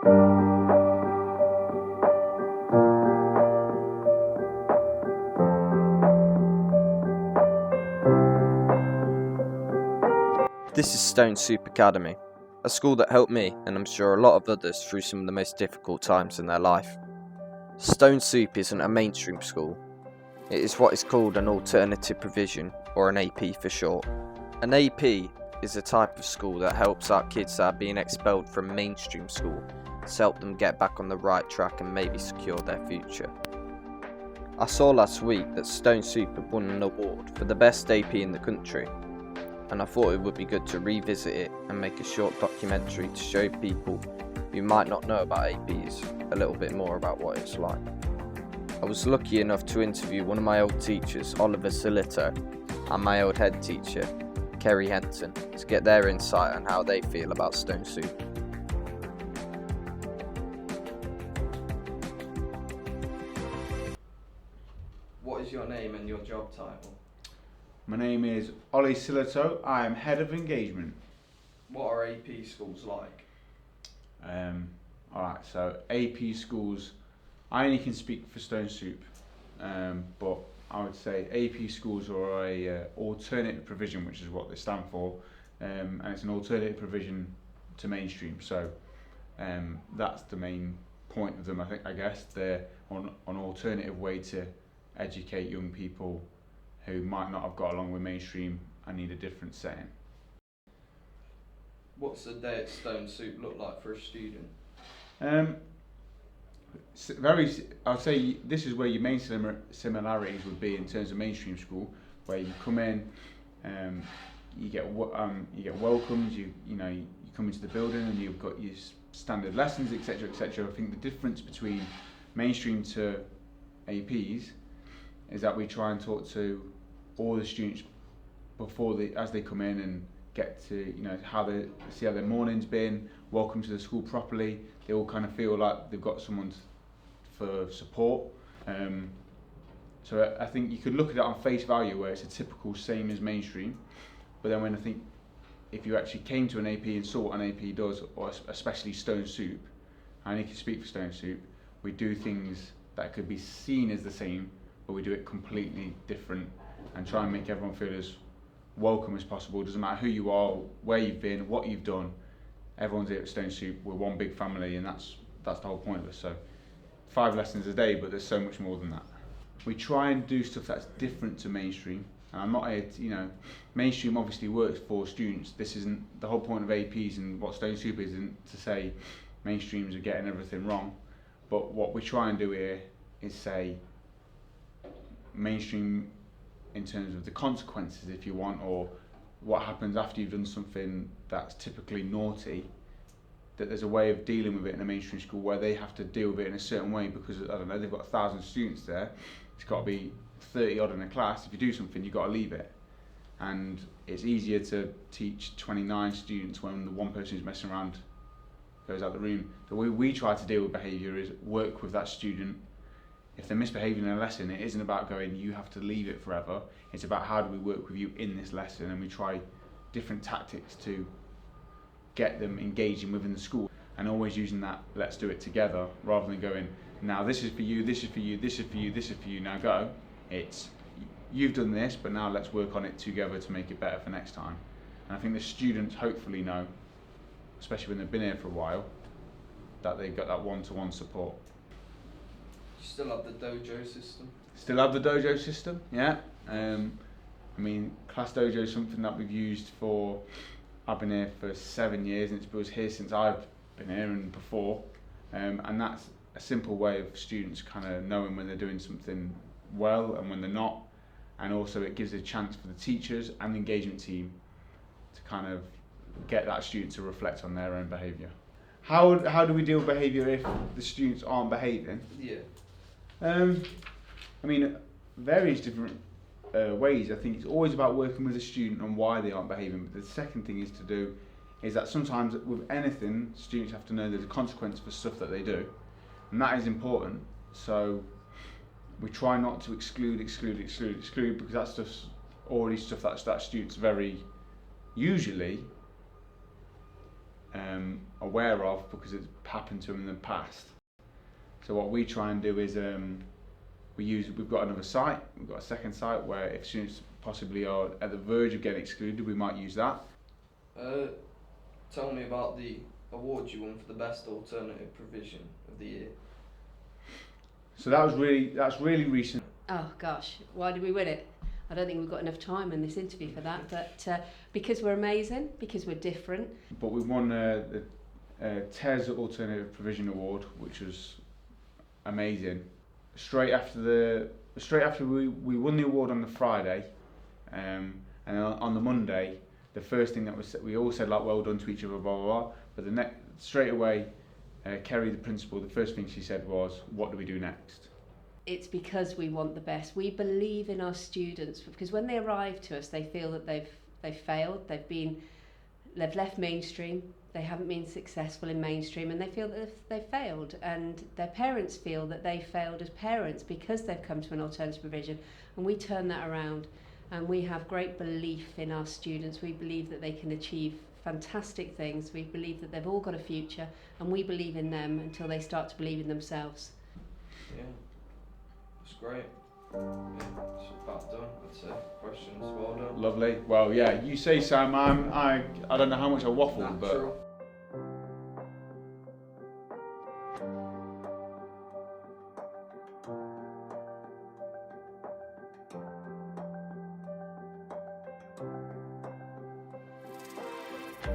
This is Stone Soup Academy, a school that helped me, and I'm sure a lot of others, through some of the most difficult times in their life. Stone Soup isn't a mainstream school. It is what is called an alternative provision, or an AP for short. An AP is a type of school that helps out kids that are being expelled from mainstream school to help them get back on the right track and maybe secure their future. I saw last week that Stone Soup had won an award for the best AP in the country, and I thought it would be good to revisit it and make a short documentary to show people who might not know about APs a little bit more about what it's like. I was lucky enough to interview one of my old teachers, Oliver Silito, and my old head teacher, Kerry Henton, to get their insight on how they feel about Stone Soup. What is your name and your job title? My name is Ollie Silito. I am Head of Engagement. What are AP schools like? Alright, so AP schools, I only can speak for Stone Soup, but I would say AP schools are a alternative provision, which is what they stand for, and it's an alternative provision to mainstream. So that's the main point of them. I guess they're an alternative way to educate young people who might not have got along with mainstream and need a different setting. What's a day at Stone Soup look like for a student? I would say this is where your main similarities would be in terms of mainstream school, where you come in, you get welcomed, you come into the building and you've got your standard lessons, etc., etc. I think the difference between mainstream to APs is that we try and talk to all the students as they come in and get to how their morning's been, welcome to the school properly. They all kind of feel like they've got someone for support. So I think you could look at it on face value where it's a typical same as mainstream, but then when I think if you actually came to an AP and saw what an AP does, or especially Stone Soup, I only can speak for Stone Soup, we do things that could be seen as the same, but we do it completely different and try and make everyone feel as welcome as possible. It doesn't matter who you are, where you've been, what you've done, everyone's here at Stone Soup. We're one big family, and that's the whole point of us. So 5 lessons a day, but there's so much more than that. We try and do stuff that's different to mainstream, and I'm not here to, mainstream obviously works for students. This isn't the whole point of APs, and what Stone Soup isn't to say mainstreams are getting everything wrong, but what we try and do here is say mainstream in terms of the consequences, if you want, or what happens after you've done something that's typically naughty, that there's a way of dealing with it in a mainstream school where they have to deal with it in a certain way because, I don't know, they've got 1,000 students there, it's got to be 30 odd in a class. If you do something, you've got to leave it. And it's easier to teach 29 students when the one person who's messing around goes out the room. The way we try to deal with behaviour is work with that student. If they're misbehaving in a lesson, it isn't about going, you have to leave it forever. It's about how do we work with you in this lesson, and we try different tactics to get them engaging within the school, and always using that let's do it together rather than going, now this is for you, this is for you, this is for you, this is for you, now go. It's you've done this, but now let's work on it together to make it better for next time. And I think the students hopefully know, especially when they've been here for a while, that they've got that one-to-one support. You still have the dojo system? Still have the dojo system, yeah. Class dojo is something that we've used for, I've been here for 7 years, and it was here since I've been here and before. And that's a simple way of students kind of knowing when they're doing something well and when they're not. And also it gives a chance for the teachers and the engagement team to kind of get that student to reflect on their own behaviour. How do we deal with behaviour if the students aren't behaving? Yeah. Various different ways. I think it's always about working with the student on why they aren't behaving. But the second thing is that sometimes with anything, students have to know there's a consequence for stuff that they do, and that is important. So we try not to exclude because that's just already stuff that students very usually aware of because it's happened to them in the past. So what we try and do is we've got another site, we've got a second site where if students possibly are at the verge of getting excluded, we might use that. Tell me about the award you won for the best alternative provision of the year. So that's really recent. Oh gosh, why did we win it? I don't think we've got enough time in this interview for that, but because we're amazing, because we're different. But we won the TES Alternative Provision Award, which was amazing. Straight after we won the award on the Friday, and then on the Monday, the first thing that was we all said like well done to each other, blah blah blah. But straight away, Kerry, the principal, the first thing she said was, "What do we do next?" It's because we want the best. We believe in our students because when they arrive to us, they feel that they've failed. They've left mainstream. They haven't been successful in mainstream, and they feel that they've failed. And their parents feel that they failed as parents because they've come to an alternative provision. And we turn that around, and we have great belief in our students. We believe that they can achieve fantastic things. We believe that they've all got a future, and we believe in them until they start to believe in themselves. Yeah. It's great. Yeah, it's about done. I'd say. Questions, well done. Lovely. Well, yeah, you say, Sam. I don't know how much I waffled, Natural. but